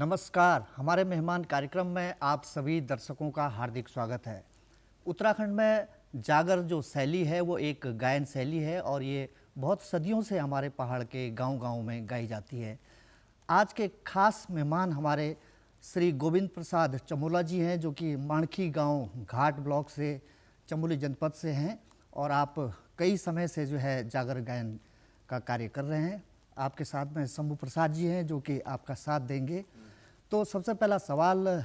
नमस्कार। हमारे मेहमान कार्यक्रम में आप सभी दर्शकों का हार्दिक स्वागत है। उत्तराखंड में जागर जो शैली है वो एक गायन शैली है और ये बहुत सदियों से हमारे पहाड़ के गांव-गांव में गाई जाती है। आज के खास मेहमान हमारे श्री गोविंद प्रसाद चमोला जी हैं, जो कि माणखी गांव घाट ब्लॉक से चमोली जनपद से हैं और आप कई समय से जो है जागर गायन का कार्य कर रहे हैं। आपके साथ में शंभू प्रसाद जी हैं जो कि आपका साथ देंगे। तो सबसे पहला सवाल,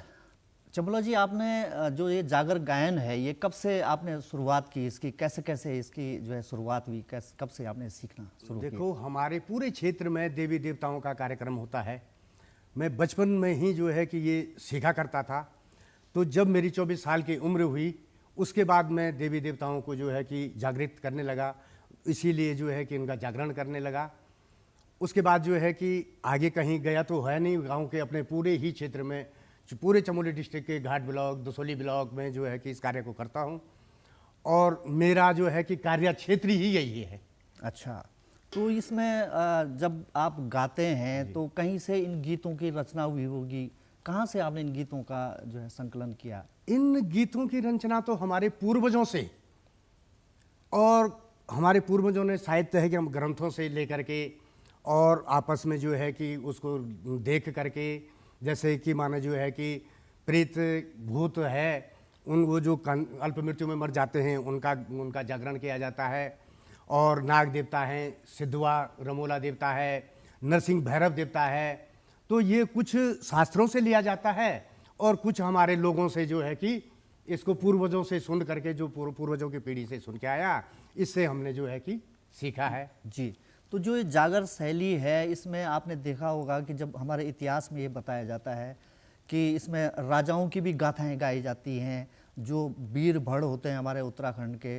चमोला जी, आपने जो ये जागर गायन है ये कब से आपने शुरुआत की, इसकी कैसे कैसे इसकी जो है शुरुआत हुई, कैसे कब से आपने सीखना शुरू किया? देखो, हमारे पूरे क्षेत्र में देवी देवताओं का कार्यक्रम होता है। मैं बचपन में ही जो है कि ये सीखा करता था। तो जब मेरी 24 साल की उम्र हुई उसके बाद मैं देवी देवताओं को जो है कि जागृत करने लगा, इसीलिए जो है कि उनका जागरण करने लगा। उसके बाद जो है कि आगे कहीं गया तो है नहीं, गांव के अपने पूरे ही क्षेत्र में, पूरे चमोली डिस्ट्रिक्ट के घाट ब्लॉक, दसोली ब्लॉक में जो है कि इस कार्य को करता हूं और मेरा जो है कि कार्य क्षेत्र ही यही है। अच्छा, तो इसमें जब आप गाते हैं तो कहीं से इन गीतों की रचना हुई होगी, कहाँ से आपने इन गीतों का जो है संकलन किया? इन गीतों की रचना तो हमारे पूर्वजों से, और हमारे पूर्वजों ने साहित्य है कि हम ग्रंथों से लेकर के और आपस में जो है कि उसको देख करके, जैसे कि माने जो है कि प्रेत भूत है, उन वो जो अल्प मृत्यु में मर जाते हैं उनका जागरण किया जाता है। और नाग देवता हैं, सिद्धवा रमोला देवता है, नरसिंह भैरव देवता है। तो ये कुछ शास्त्रों से लिया जाता है और कुछ हमारे लोगों से जो है कि इसको पूर्वजों से सुन करके, जो पूर्वजों की पीढ़ी से सुन के आया, इससे हमने जो है कि सीखा है। जी, तो जो ये जागर शैली है इसमें आपने देखा होगा कि जब हमारे इतिहास में ये बताया जाता है कि इसमें राजाओं की भी गाथाएं गाई जाती हैं, जो वीर भड़ होते हैं हमारे उत्तराखंड के,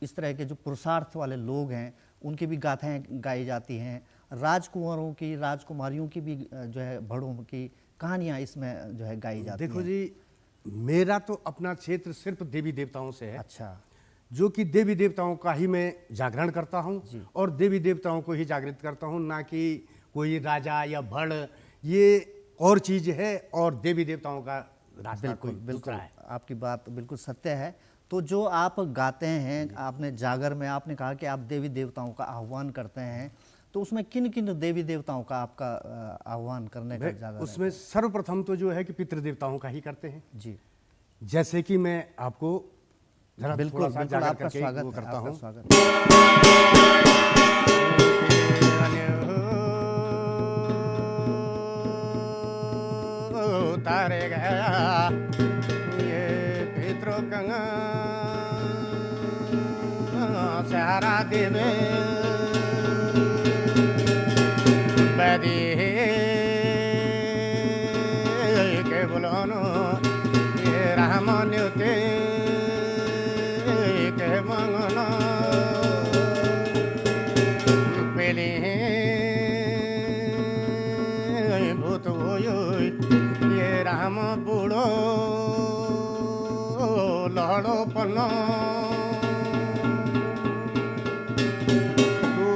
इस तरह के जो पुरुषार्थ वाले लोग हैं उनकी भी गाथाएं गाई जाती हैं। राजकुंवरों की, राजकुमारियों की भी जो है भड़ों की कहानियाँ इसमें जो है गाई जाती हैं। देखो जी, मेरा तो अपना क्षेत्र सिर्फ देवी देवताओं से है। अच्छा, जो कि देवी देवताओं का ही मैं जागरण करता हूं और देवी देवताओं को ही जागृत करता हूं, ना कि कोई राजा या भड़, ये और चीज है और देवी देवताओं का रास्ता बिल्कुल कोई बिल्कुल दूसरा है। आपकी बात बिल्कुल सत्य है। तो जो आप गाते हैं, आपने जागर में आपने कहा कि आप देवी देवताओं का आह्वान करते हैं, तो उसमें किन किन देवी देवताओं का आपका आह्वान करने का जागर उसमें सर्वप्रथम तो जो है कि पितृ देवताओं का ही करते हैं। जी, जैसे कि मैं आपको जरा बिल्कुल थोड़ा सा बिल्कुल जागर आपका करके स्वागत वो है, करता आपका हूं। स्वागत है। तारे गया ये पितरों का सहारा देवे बदी के बोलो ये रामन्युते के मंगनो पेली भूत होयो ये राम बूढ़ो लड़ो पनो। तो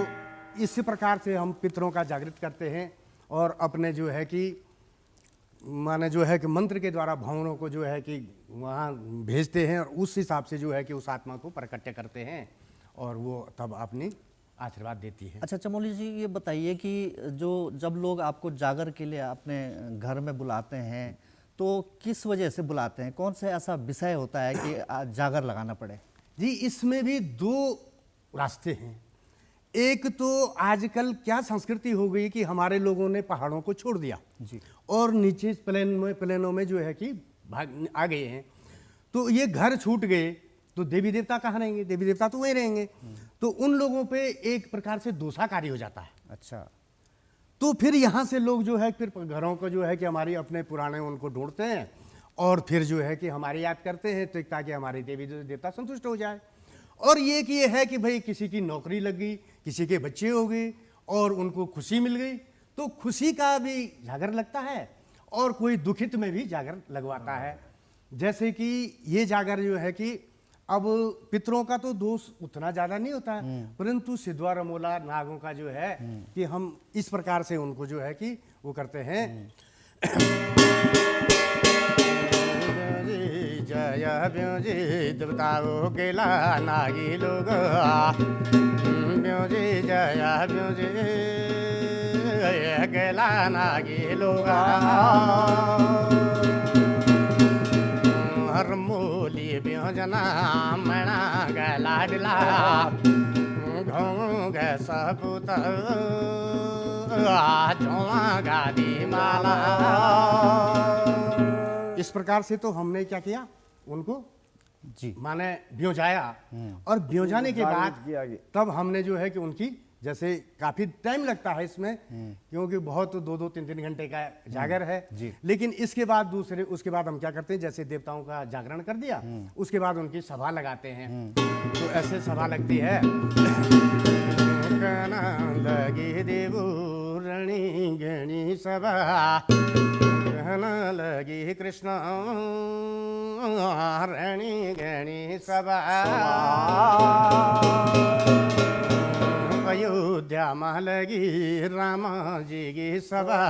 इस प्रकार से हम पितरों का जागृत करते हैं और अपने जो है कि माने जो है कि मंत्र के द्वारा भवनों को जो है कि वहाँ भेजते हैं और उस हिसाब से जो है कि उस आत्मा को प्रकट करते हैं और वो तब अपनी आशीर्वाद देती है। अच्छा चमोली जी, ये बताइए कि जो जब लोग आपको जागर के लिए अपने घर में बुलाते हैं तो किस वजह से बुलाते हैं, कौन सा ऐसा विषय होता है कि जागर लगाना पड़े? जी, इसमें भी दो रास्ते हैं। एक तो आजकल क्या संस्कृति हो गई कि हमारे लोगों ने पहाड़ों को छोड़ दिया जी, और नीचे प्लेनों में जो है कि भाग आ गए हैं। तो ये घर छूट गए तो देवी देवता कहाँ रहेंगे? देवी देवता तो वहीं रहेंगे। तो उन लोगों पे एक प्रकार से दोषाकारी हो जाता है। अच्छा, तो फिर यहाँ से लोग जो है फिर घरों को जो है कि हमारी अपने पुराने उनको ढूंढते हैं और फिर जो है कि हमारी याद करते हैं, तो ताकि हमारे देवी देवता संतुष्ट हो जाए। और ये कि ये है कि भाई किसी की नौकरी लग गई, किसी के बच्चे हो गए और उनको खुशी मिल गई, तो खुशी का भी जागर लगता है और कोई दुखित में भी जागर लगवाता है। जैसे कि ये जागर जो है कि अब पितरों का तो दोष उतना ज्यादा नहीं होता है, परंतु सिद्धवा रमोला नागों का जो है कि हम इस प्रकार से उनको जो है कि वो करते हैं जय ब्योजी देवताओं के ला नागी लोग ब्योजी जय ब्योजी के ला नागी लोग हर मूली ब्योजना मणा गला डिला घोंग सपूत झोला गादी माला। इस प्रकार से तो हमने क्या किया, उनको जी माने ब्योजाया, और ब्योजाने के बाद तब हमने जो है कि उनकी, जैसे काफी टाइम लगता है इसमें क्योंकि बहुत 2-2-3-3 घंटे का जागर है जी। लेकिन इसके बाद उसके बाद हम क्या करते हैं, जैसे देवताओं का जागरण कर दिया उसके बाद उनकी सभा लगाते हैं। तो ऐसे सभा लगती है, लगी देवू रणी गणी सभा कहना लगी कृष्ण रणी गणी सभा। अयोध्या में लगी राम जी की सभा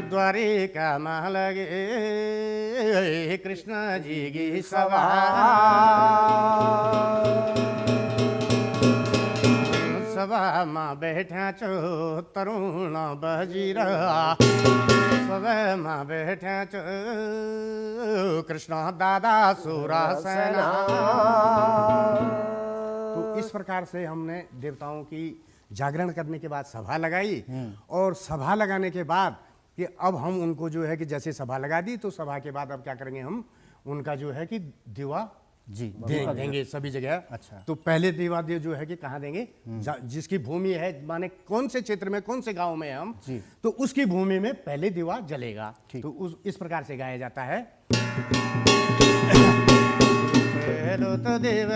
द्वारिका में लगी कृष्ण जी की सभा। सभा में बैठा चो तरुण बजीरा सभा में बैठा चो कृष्ण दादा सुरासेना। तो इस प्रकार से हमने देवताओं की जागरण करने के बाद सभा लगाई, और सभा लगाने के बाद कि अब हम उनको जो है कि जैसे सभा लगा दी तो सभा के बाद अब क्या करेंगे, हम उनका जो है कि दीवा जी देंगे सभी जगह। अच्छा। तो पहले दीवा दे जो है कि कहाँ देंगे, जिसकी भूमि है माने कौन से क्षेत्र में कौन से गांव में हम जी। तो उसकी भूमि में पहले दीवा जलेगा। तो इस प्रकार से गाया जाता है। पहलो तो देव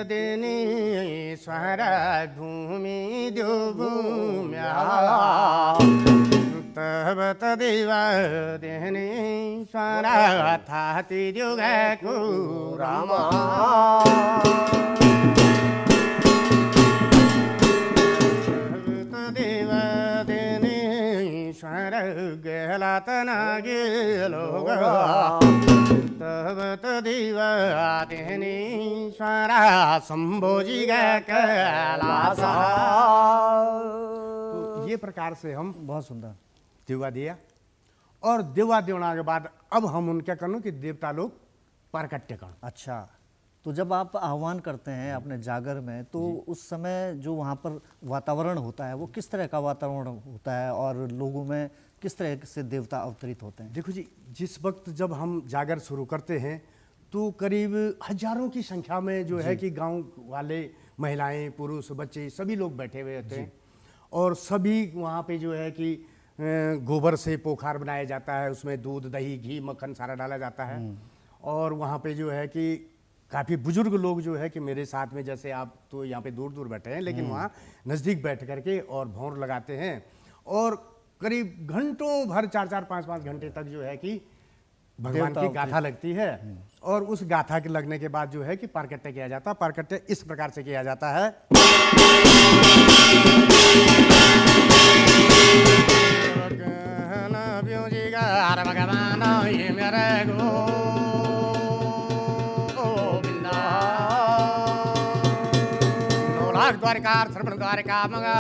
देनी स्वरा भूमि दो भूम्या तब तदेव देनी स्वरा था तिर्युग को रामा। तदेव देनी स्वर गला तना गेलो तब तदेव देनी स्वरा संभोजी कैलासा। तो ये प्रकार से हम बहुत सुंदर दिवा दिया, और दिवा देने के बाद अब हम उनका करूँ कि देवता लोग परकट्य कर। अच्छा, तो जब आप आह्वान करते हैं अपने जागर में तो उस समय जो वहाँ पर वातावरण होता है वो किस तरह का वातावरण होता है और लोगों में किस तरह से देवता अवतरित होते हैं? देखो जी, जिस वक्त जब हम जागर शुरू करते हैं तो करीब हजारों की संख्या में जो है कि गांव वाले महिलाएं पुरुष बच्चे सभी लोग बैठे हुए होते हैं, और सभी वहाँ पे जो है कि गोबर से पोखार बनाया जाता है, उसमें दूध दही घी मक्खन सारा डाला जाता है। और वहाँ पे जो है कि काफ़ी बुजुर्ग लोग जो है कि मेरे साथ में, जैसे आप तो यहाँ पे दूर दूर बैठे हैं लेकिन वहाँ नज़दीक बैठ करके और भौर लगाते हैं, और करीब घंटों भर 4-4 5-5 घंटे तक जो है कि भगवान की गाथा लगती है। और उस गाथा के लगने के बाद जो है कि पारकट्य किया जाता है। पारकट्य इस प्रकार से किया जाता है। द्वारिका श्रवण द्वारिका मंगा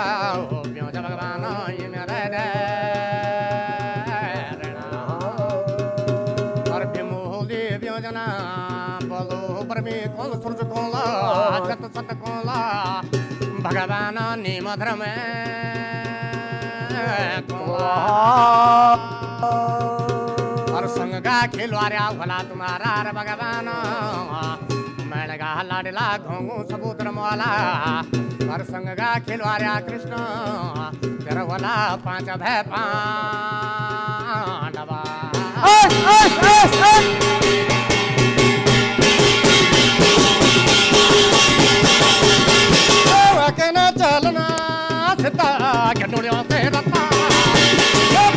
भगवान ये मेरे जना बोलो पर में कौन सूरज कोला सत सत कोला भगवान निमध्र में कोला और संग गा खिलवारिया भला तुम्हारा रे भगवान मैंने गा लाडला घोंगू सबूतर मोला और संग गा खिलवारिया कृष्ण तेरा वाला 5 भय पांडवा। चलना सीता घटोलियों से रत्ता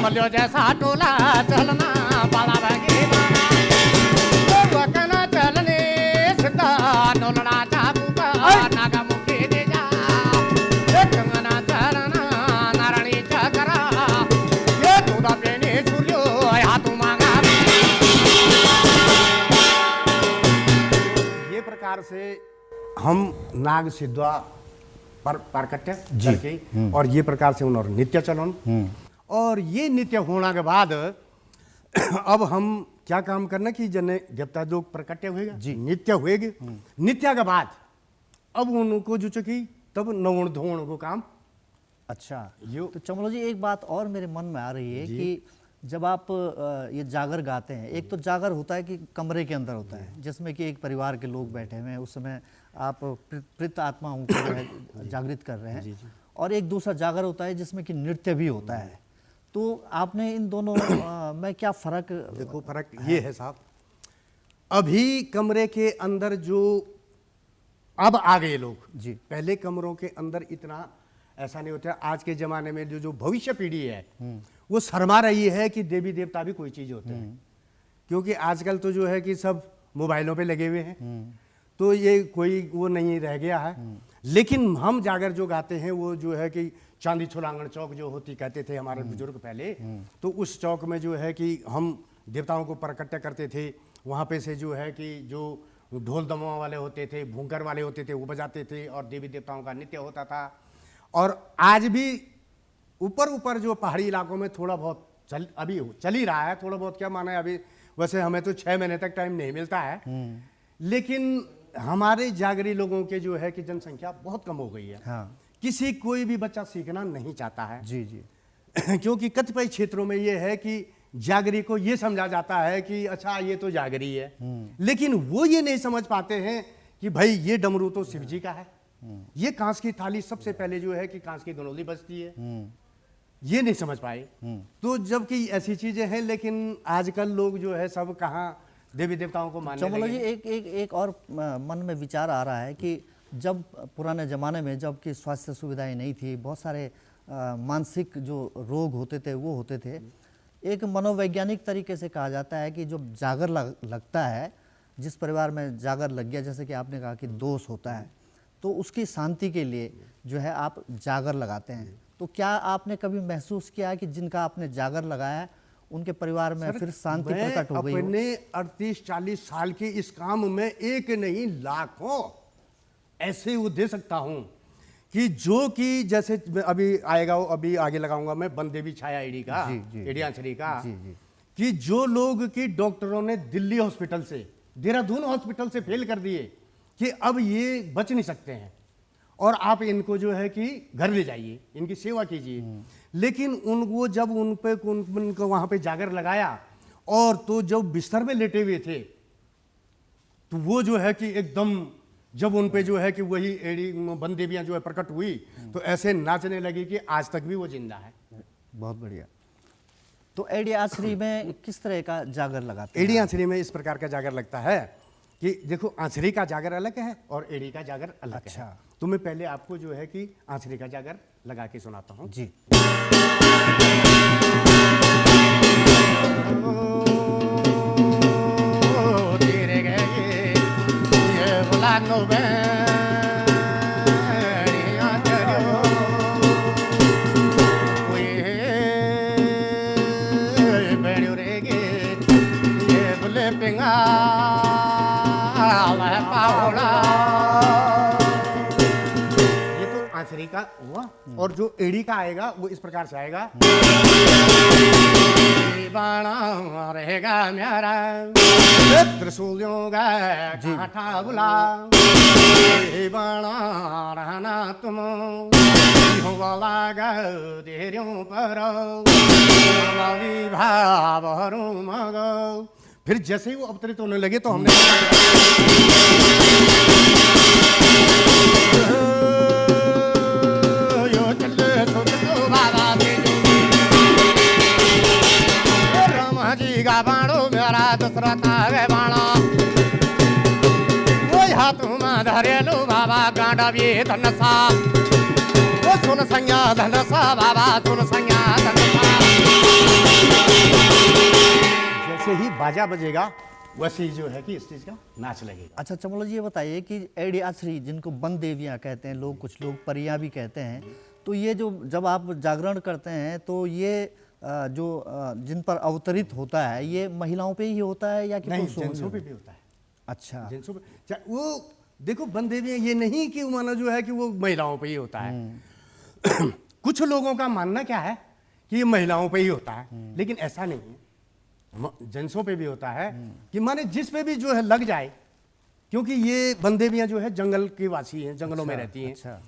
मल्यो जैसा टोला चलना बाला भागी वकना चलने सीता डोलना चाबू का नागा मुखी दे जा कंगना चलना नारायणी चकरा ये दूधा पेनी प्रकार से हम नाग सिद्धवा पर प्राकट्य करके और ये प्रकार से उन्होंने नित्य चलन और ये नित्य होने के बाद अब हम क्या काम करना कि जने देवता लोग प्रकट्य हुएगा नित्य हुएगे नित्य के बाद अब उनको जो चुकी तब नवण धोण को काम। अच्छा, तो चमलो जी एक बात और मेरे मन में आ रही है कि जब आप ये जागर गाते हैं, एक तो जागर होता है कि कमरे के अंदर होता है जिसमें कि एक परिवार के लोग बैठे हुए हैं, उस समय आप प्रेत आत्माओं को जो है जागृत कर रहे हैं, और एक दूसरा जागर होता है जिसमें कि नृत्य भी होता है। तो आपने इन दोनों में क्या फर्क? देखो फर्क ये है साहब, अभी कमरे के अंदर जो अब आ गए लोग जी, पहले कमरों के अंदर इतना ऐसा नहीं होता। आज के जमाने में जो भविष्य पीढ़ी है वो शर्मा रही है कि देवी देवता भी कोई चीज होते हैं, क्योंकि आजकल तो जो है कि सब मोबाइलों पे लगे हुए हैं, तो ये कोई वो नहीं रह गया है। लेकिन हम जागर जो गाते हैं वो जो है कि चांदी छुलांगण चौक जो होती कहते थे हमारे बुजुर्ग पहले, तो उस चौक में जो है कि हम देवताओं को प्रकट्य करते थे। वहाँ पे से जो है कि जो ढोल दमवा वाले होते थे, भूंकर वाले होते थे, वो बजाते थे और देवी देवताओं का नृत्य होता था। और आज भी ऊपर ऊपर जो पहाड़ी इलाकों में थोड़ा बहुत अभी चल ही रहा है, थोड़ा बहुत क्या माना है अभी, वैसे हमें तो 6 महीने तक टाइम नहीं मिलता है, लेकिन हमारे जागरी लोगों के जो है कि जनसंख्या बहुत कम हो गई है। हाँ। किसी कोई भी बच्चा सीखना नहीं चाहता है जी जी क्योंकि कतिपय क्षेत्रों में ये है कि जागरी को ये समझा जाता है कि अच्छा ये तो जागरी है, लेकिन वो ये नहीं समझ पाते हैं कि भाई ये डमरू तो शिव जी का है, ये कांच की थाली सबसे पहले जो है कि कांच की गनौली बजती है, ये नहीं समझ पाए। तो जबकि ऐसी चीजें हैं, लेकिन आजकल लोग जो है सब कहाँ देवी देवताओं को मानने चमलो जी लगे। एक और मन में विचार आ रहा है कि जब पुराने ज़माने में जब कि स्वास्थ्य सुविधाएं नहीं थी, बहुत सारे मानसिक जो रोग होते थे वो होते थे, एक मनोवैज्ञानिक तरीके से कहा जाता है कि जो जागर लगता है, जिस परिवार में जागर लग गया, जैसे कि आपने कहा कि दोष होता है, तो उसकी शांति के लिए जो है आप जागर लगाते हैं। तो क्या आपने कभी महसूस किया है कि जिनका आपने जागर लगाया है उनके परिवार में फिर शांति प्रकट हो गई हो? अपने 38-40 साल के इस काम में एक नहीं लाखों ऐसे वो दे सकता हूं कि जो कि जैसे अभी आएगा, अभी आगे लगाऊंगा मैं वन देवी छाया एडी का, एडी आंचरी का, कि जो लोग की डॉक्टरों ने दिल्ली हॉस्पिटल से, देहरादून हॉस्पिटल से फेल कर दिए कि अब ये बच नहीं सकते हैं और आप इनको जो है कि घर ले जाइए, इनकी सेवा कीजिए, लेकिन उनको जब उनको वहां पे जागर लगाया और तो जब बिस्तर में लेटे हुए थे तो वो जो है कि एकदम जब उन पे जो है कि वही एडी वन देवियां जो है प्रकट हुई तो ऐसे नाचने लगी कि आज तक भी वो जिंदा है। बहुत बढ़िया। तो एडी आंचरी में किस तरह का जागर लगाते हैं? एडी आंचरी में इस प्रकार का जागर लगता है कि देखो आंचरी का जागर अलग है और एडी का जागर अलग है। तो मैं पहले आपको जो है कि आंचरी का जागर लगा के सुनाता हूँ जी। आंचरी का हुआ और जो एड़ी का आएगा वो इस प्रकार से आएगा, बाणा रहेगा मेरा त्रिशूलियों का कांटा बुला, बाणा रहना तुम वाला देरियों पर भाव मगो। फिर जैसे ही वो अवतरित होने लगे तो हमने का बाणो मेरा दशरथ आगे बाणा वो हाथ में धरेलू बाबा गांडा भी धनसा, वो सुन संज्ञा धनसा बाबा सुन संज्ञा धनसा। जैसे ही बाजा बजेगा वैसे ही जो है कि इस चीज का नाच लगेगा। अच्छा चमलो जी ये बताइए कि एडी आंचरी जिनको वन देवियां कहते हैं लोग, कुछ लोग परियां भी कहते हैं, तो ये जो जब आप जागरण करते हैं तो ये जो जिन पर अवतरित होता है ये महिलाओं पे ही होता है या कि नहीं, पुरुषों जेंट्सों पे भी होता है? अच्छा। जेंट्सों पे वो देखो बंदेवियां ये नहीं कि माना जो है कि वो महिलाओं पे ही होता है। कुछ लोगों का मानना क्या है कि ये महिलाओं पे ही होता है, लेकिन ऐसा नहीं है, जेंट्सों पे भी होता है कि माने जिस पे भी जो है लग जाए, क्योंकि ये बंदेवियां जो है जंगल की वासी हैं, जंगलों में रहती हैं। अच्छा।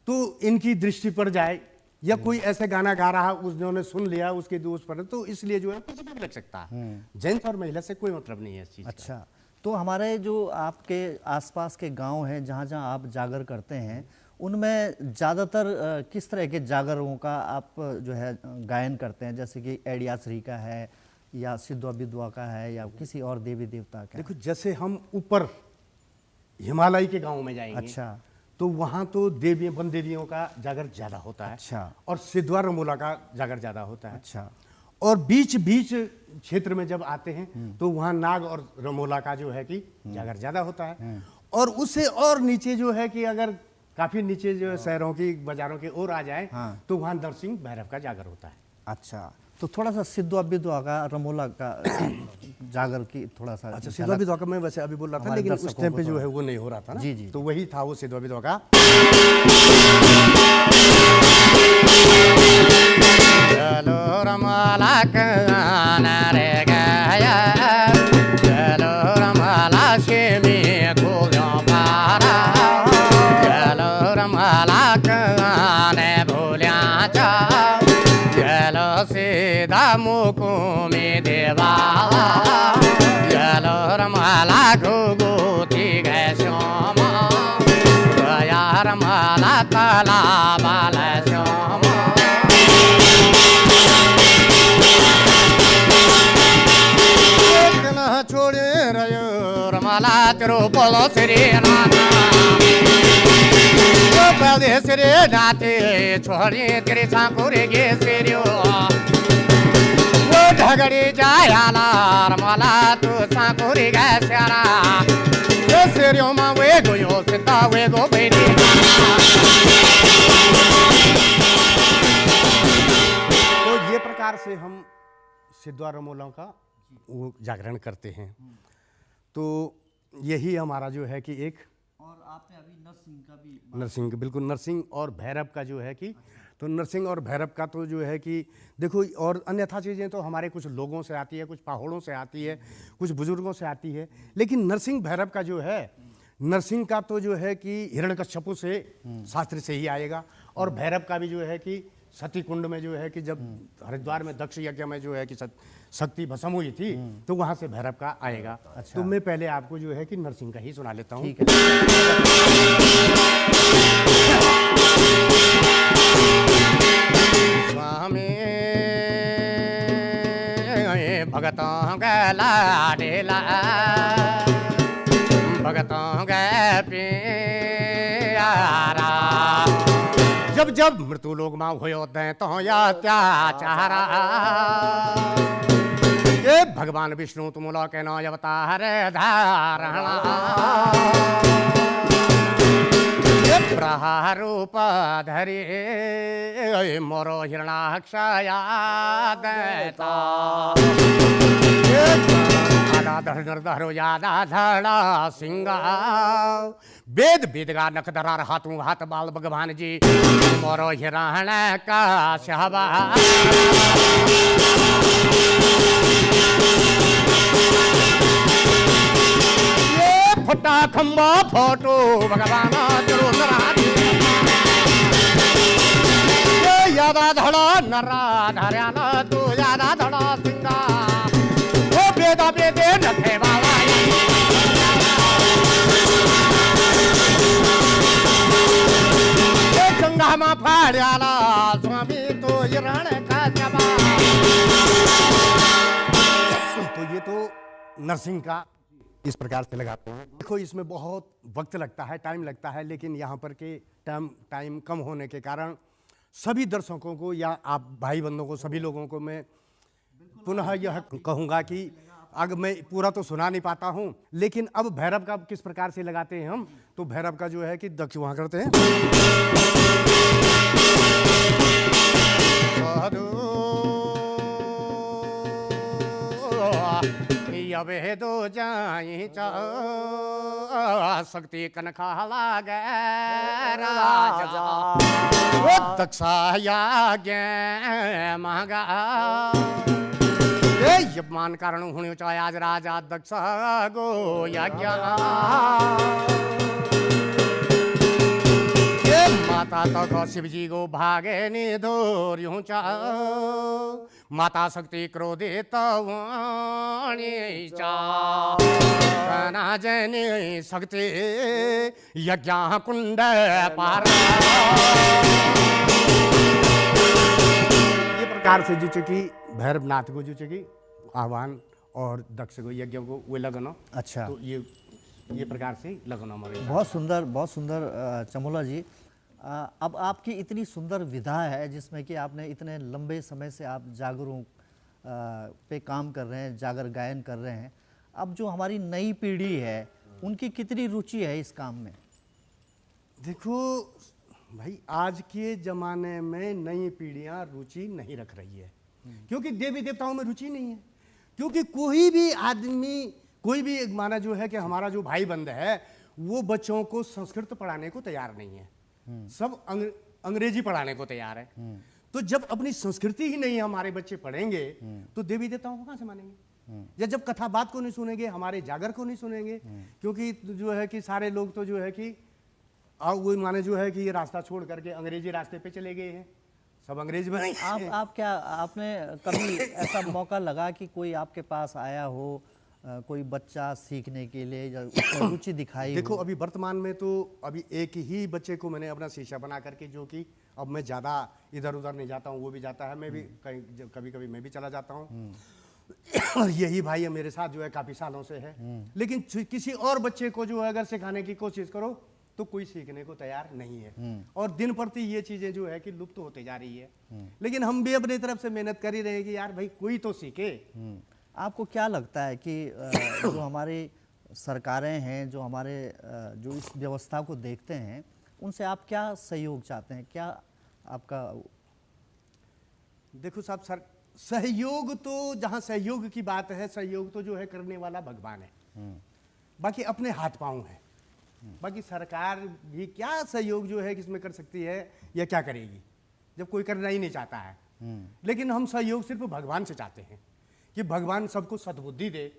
तो इनकी दृष्टि पड़ जाए या कोई ऐसे गाना गा रहा उसने सुन लिया उसके दोस्त पर, तो इसलिए जो है किसी पे भी लग सकता है। जेंट्स और महिला से कोई मतलब नहीं है इस चीज का। अच्छा, तो हमारे जो आपके आसपास के गांव हैं जहाँ जहाँ आप जागर करते हैं, उनमें ज़्यादातर किस तरह के जागरों का आप जो है गायन करते हैं, जैसे कि एडियासरी का है या सिद्धवा विधवा का है या किसी और देवी देवता का है? देखो जैसे हम ऊपर हिमालय के गांव में जाएंगे, अच्छा, तो वहां तो देवियों वन देवियों का जागर ज्यादा होता है। अच्छा। और सिद्धवा रमोला का जागर ज्यादा होता है। अच्छा। और बीच बीच क्षेत्र में जब आते हैं तो वहां नाग और रमोला का जो है कि जागर ज्यादा होता है। और उससे और नीचे जो है कि अगर काफी नीचे जो शहरों की बाजारों की ओर आ जाए, तो वहां नरसिंह भैरव का जागर होता है। अच्छा, तो थोड़ा सा सिद्धवा विधवा का, रमोला का जागर की थोड़ा सा। अच्छा, सिद्धवा विधवा का मैं वैसे अभी बोल रहा था, हमारे लेकिन उस दर्शकों टाइम को पे जो थोड़ा- है वो नहीं हो रहा था ना। जी, जी। तो वही था वो सिद्धवा विधवा का। चलो रमाला काना रे गया, चलो रमाला शेमी खोलो पारा, चलो रमाला काने भूलिया चा, चलो सीधा मुकु में देवाला, चलो रमाला घुगुती गए श्यामा, गया रमाला ताला बाला श्यामा। छोड़े रयो रमाला तेरो बोलो श्री नाना, तो पहले श्री नाते छोड़े तेरे सांकुरे गे श्रीयो, वो ढगड़ी जाया ना रमाला तू सांकुरे गे श्यारा, ये श्रीयो मा वे गोयो सीता वे गो बेटी। तो ये प्रकार से हम सिद्धवा रमोला का वो जागरण करते हैं। तो यही हमारा जो है कि एक, और आपने अभी नरसिंह का भी नरसिंह, बिल्कुल नरसिंह और भैरव का जो है कि, तो नरसिंह और भैरव का तो जो है कि देखो, और अन्यथा चीज़ें तो हमारे कुछ लोगों से आती है, कुछ पहाड़ों से आती है, कुछ बुजुर्गों से आती है, लेकिन नरसिंह भैरव का जो है, नरसिंह का तो जो है कि हिरण्यकश्यपु से शास्त्र से ही आएगा, और भैरव का भी जो है कि सती कुंड में जो है कि जब हरिद्वार में दक्ष यज्ञ में जो है कि शक्ति भस्म हुई थी, तो वहां से भैरव का आएगा। अच्छा। तो मैं पहले आपको जो है कि नरसिंह का ही सुना लेता हूँ। ठीक है। स्वामी भगतों का लाडेला, भगतों का प्यारा, जब जब मृत्यु लोग माँ हुए होते हैं तो या अत्याचारा, ये भगवान विष्णु तुम लोग के नो अवतार धारणा, प्रहार रूप धरे मोरो हिरणाक्षया देता, धर धरो यादा धड़ा सिंगा, वेद वेदगा नखदरार हाथों हाथ बाल भगवान जी, मोरो हिरण का शहबा, ये फटा खंबा फोटो भगवान यादा धड़ा नरा धर्याना तू यादा धड़ा सिंगा, वो बेदा बेदे नखे बाबा, ये गंगा मा फाड़्याला स्वामी तो हिरण का जबा। तो ये तो नरसिंह का इस प्रकार से लगाते हैं। देखो इसमें बहुत वक्त लगता है, टाइम लगता है, लेकिन यहाँ पर के टाइम कम होने के कारण सभी दर्शकों को या आप भाई बंधुओं को, सभी लोगों को मैं पुनः यह कहूँगा कि अगर मैं पूरा तो सुना नहीं पाता हूँ, लेकिन अब भैरव का किस प्रकार से लगाते हैं हम, तो भैरव का जो है कि दक्ष वहाँ करते हैं। अबे दो जाई चा शक्ति कनखा लागे राजा वो दक्षा यागे महगा यजमान कारण होने चाहे आज राजा दक्ष गो यज्ञ माता तो शिव जी को भागे ने धोर्यूं चा माता शक्ति क्रोधित वाणी चा कना जने शक्ति यज्ञ कुंड पार ये प्रकार से जो चुकी भैरवनाथ को जो चुकी आह्वान और दक्ष को यज्ञ को वो लगना। अच्छा, तो ये प्रकार से लगना हमारे बहुत सुंदर चमोला जी। अब आपकी इतनी सुंदर विधा है जिसमें कि आपने इतने लंबे समय से आप जागरों पे काम कर रहे हैं, जागर गायन कर रहे हैं। अब जो हमारी नई पीढ़ी है उनकी कितनी रुचि है इस काम में? देखो भाई, आज के ज़माने में नई पीढ़ियां रुचि नहीं रख रही है, क्योंकि देवी देवताओं में रुचि नहीं है। क्योंकि कोई भी आदमी, कोई भी माना जो है कि हमारा जो भाई बंद है वो बच्चों को संस्कृत पढ़ाने को तैयार नहीं है, सब अंग्रेजी पढ़ाने को तैयार है। तो जब अपनी संस्कृति ही नहीं हमारे बच्चे पढ़ेंगे तो देवी देवताओं को कहाँ से मानेंगे? या जब कथा बात को नहीं सुनेंगे, हमारे जागर को नहीं सुनेंगे, क्योंकि जो है कि सारे लोग तो जो है कि वो माने जो है कि ये रास्ता छोड़ करके अंग्रेजी रास्ते पे चले गए हैं, सब अंग्रेज बने। आप क्या, आपने कभी ऐसा मौका लगा कि कोई आपके पास आया हो, कोई बच्चा सीखने के लिए या उसमें रुचि दिखाई? देखो अभी वर्तमान में तो अभी एक ही बच्चे को मैंने अपना शिष्य बना करके, जो कि अब मैं ज़्यादा इधर उधर नहीं जाता हूँ, वो भी जाता है, मैं भी कभी कभी मैं भी चला जाता हूँ। और यही भाई है मेरे साथ जो है काफ़ी सालों से है। लेकिन किसी और बच्चे को जो है अगर सिखाने की कोशिश करो तो कोई सीखने को तैयार नहीं है, और दिन प्रति ये चीज़ें जो है कि लुप्त होते जा रही है। लेकिन हम भी अपनी तरफ से मेहनत कर ही रहे हैं कि यार भाई कोई तो सीखे। आपको क्या लगता है कि जो हमारी सरकारें हैं, जो हमारे जो इस व्यवस्था को देखते हैं, उनसे आप क्या सहयोग चाहते हैं? क्या आपका? देखो साहब, सर सहयोग तो जहाँ सहयोग की बात है, सहयोग तो जो है करने वाला भगवान है, बाकी अपने हाथ पांव है। बाकी सरकार भी क्या सहयोग जो है किसमें कर सकती है या क्या करेगी जब कोई करना ही नहीं चाहता है। लेकिन हम सहयोग सिर्फ भगवान से चाहते हैं कि भगवान सबको सद्बुद्धि दे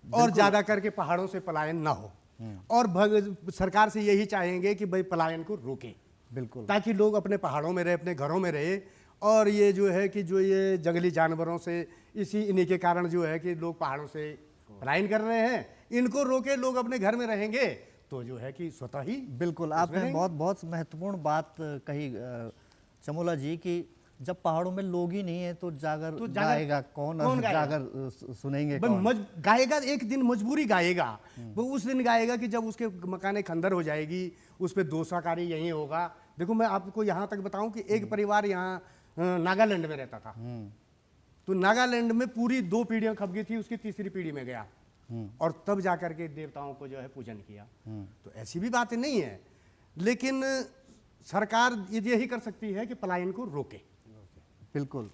और ज्यादा करके पहाड़ों से पलायन ना हो, और सरकार से यही चाहेंगे कि भाई पलायन को रोके, बिल्कुल, ताकि लोग अपने पहाड़ों में रहे, अपने घरों में रहे। और ये जो है कि जो ये जंगली जानवरों से इन्हीं के कारण जो है कि लोग पहाड़ों से पलायन कर रहे हैं, इनको रोके, लोग अपने घर में रहेंगे तो जो है कि स्वतः ही। बिल्कुल, आपने बहुत महत्वपूर्ण बात कही चमोला जी कि जब पहाड़ों में लोग ही नहीं है तो जागर गाएगा कौन और जागर सुनेंगे कौन? गाएगा एक दिन, मजबूरी गाएगा वो उस दिन गाएगा कि जब उसके मकाने खंडर हो जाएगी, उस पर दोषाकारी यही होगा। देखो मैं आपको यहाँ तक बताऊं कि एक परिवार यहाँ नागालैंड में रहता था, तो नागालैंड में पूरी 2 पीढ़ियां खप गई थी, उसकी तीसरी पीढ़ी में गया और तब जाकर के देवताओं को जो है पूजन किया। तो ऐसी भी बातें नहीं है, लेकिन सरकार यही कर सकती है कि पलायन को रोके। बिल्कुल,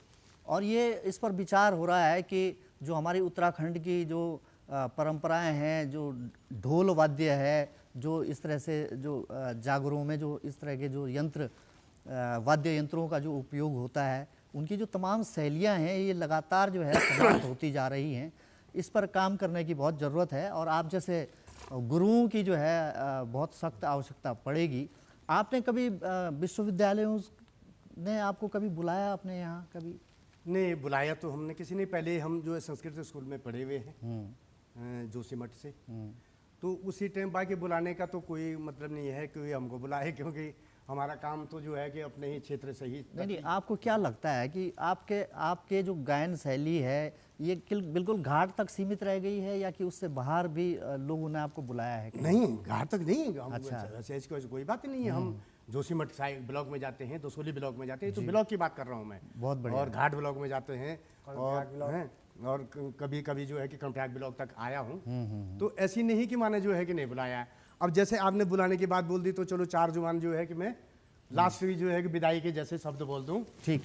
और ये इस पर विचार हो रहा है कि जो हमारी उत्तराखंड की जो परंपराएं हैं, जो ढोल वाद्य है, जो इस तरह से जो जागरों में जो इस तरह के जो यंत्र वाद्य यंत्रों का जो उपयोग होता है, उनकी जो तमाम शैलियाँ हैं ये लगातार जो है समाप्त होती जा रही हैं। इस पर काम करने की बहुत ज़रूरत है और आप जैसे गुरुओं की जो है बहुत सख्त आवश्यकता पड़ेगी। आपने कभी विश्वविद्यालयों ने आपको कभी बुलाया अपने यहाँ? कभी नहीं बुलाया तो हमने किसी ने, पहले हम जो है संस्कृत स्कूल में पढ़े हुए हैं जोशीमठ से, तो उसी टाइम बाकी बुलाने का तो कोई मतलब नहीं है कि हमको बुलाए, क्योंकि हमारा काम तो जो है कि अपने ही क्षेत्र से ही। नहीं, आपको क्या लगता है कि आपके जो गायन शैली है ये बिल्कुल घाट तक सीमित रह गई है या कि उससे बाहर भी लोगों ने आपको बुलाया है? नहीं, घाट तक नहीं। अच्छा, ऐसी कोई बात नहीं है। हम जोशीमठ ब्लॉक में जाते हैं, दसोली ब्लॉक में जाते हैं, तो ब्लॉक की बात कर रहा हूँ मैं। बहुत बढ़िया। और घाट ब्लॉक में जाते हैं और कभी कभी जो है कि कंट्रैक्ट ब्लॉक तक आया हूँ। तो ऐसी नहीं कि माने जो है कि नहीं बुलाया। अब जैसे आपने बुलाने की बात बोल दी तो चलो 4 जुबान जो है कि मैं लास्ट भी जो है कि विदाई के जैसे शब्द बोल दूं। ठीक।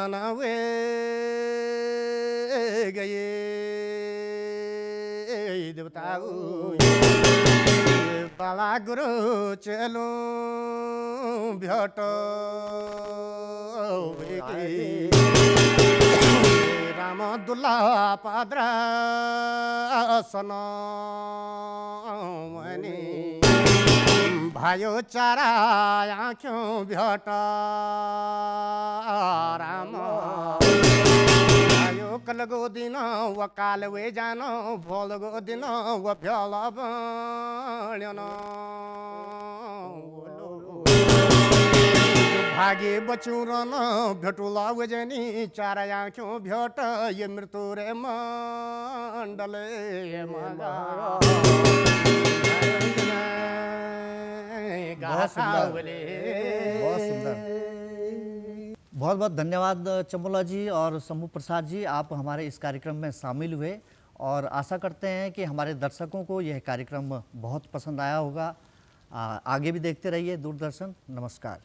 जाना वे गए देवताओ बाला गुरु चलो भेट राम दुल्ला पाद्रा मनी भयो चारा आँख्यों भेट राम भयो कलगो दिन व काल वे जान भोलगो दिन व फ्याल बण्यन भागे बचुरन भेटुला वजनी चार आँख्यों भेट ये मृत्यु रे मंडले बहुत सुंदर, बहुत सुंदर। बहुत बहुत धन्यवाद चमुला जी और शंभू प्रसाद जी, आप हमारे इस कार्यक्रम में शामिल हुए और आशा करते हैं कि हमारे दर्शकों को यह कार्यक्रम बहुत पसंद आया होगा। आगे भी देखते रहिए दूरदर्शन। नमस्कार।